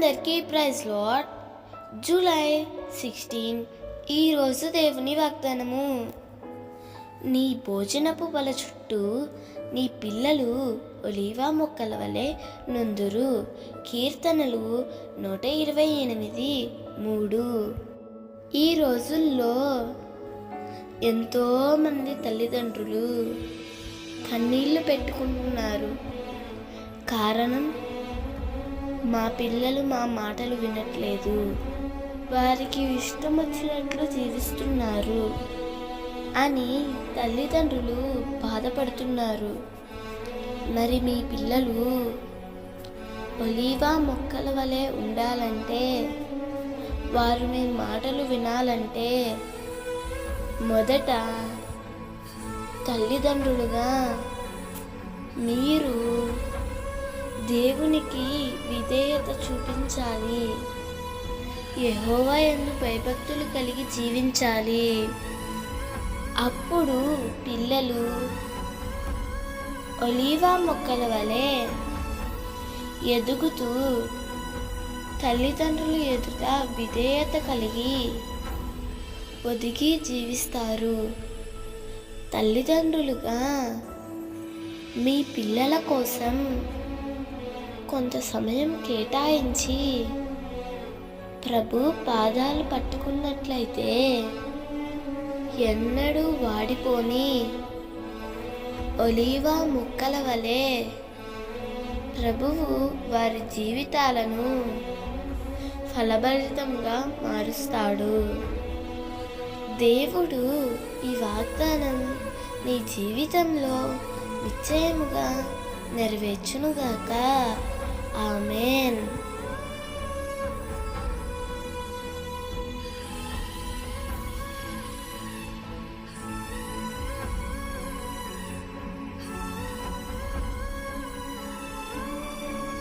అందరికీ praise lord. July 16 ఈరోజు దేవుని వాగ్దానము. నీ భోజనపు బల చుట్టూ నీ పిల్లలు ఒలీవ మొక్కల వలె నుందురు. కీర్తనలు 128:3. ఈ రోజుల్లో ఎంతోమంది తల్లిదండ్రులు కన్నీళ్లు పెట్టుకుంటున్నారు. కారణం, మా పిల్లలు మా మాటలు వినట్లేదు, వారికి ఇష్టం వచ్చినట్లు జీవిస్తున్నారు అని తల్లిదండ్రులు బాధపడుతున్నారు. మరి మీ పిల్లలు ఒలీవ మొక్కల వలె ఉండాలంటే, వారు మీ మాటలు వినాలంటే, మొదట తల్లిదండ్రులుగా మీరు దేవునికి విధేయత చూపించాలి. యెహోవా యందు భయభక్తులు కలిగి జీవించాలి. అప్పుడు పిల్లలు ఒలీవ మొక్కల వలె ఎదుగుతూ తల్లిదండ్రులు ఎదుట విధేయత కలిగి ఒదిగి జీవిస్తారు. తల్లిదండ్రులుగా మీ పిల్లల కోసం కొంత సమయం కేటాయించి ప్రభు పాదాలు పట్టుకున్నట్లయితే ఎన్నడూ వాడిపోని ఒలీవ మొక్కల వలె ప్రభువు వారి జీవితాలను ఫలభరితంగా మారుస్తాడు. దేవుడు ఈ వాగ్దానం నీ జీవితంలో నిశ్చయముగా నెరవేర్చునుగాక. ఆమేన్.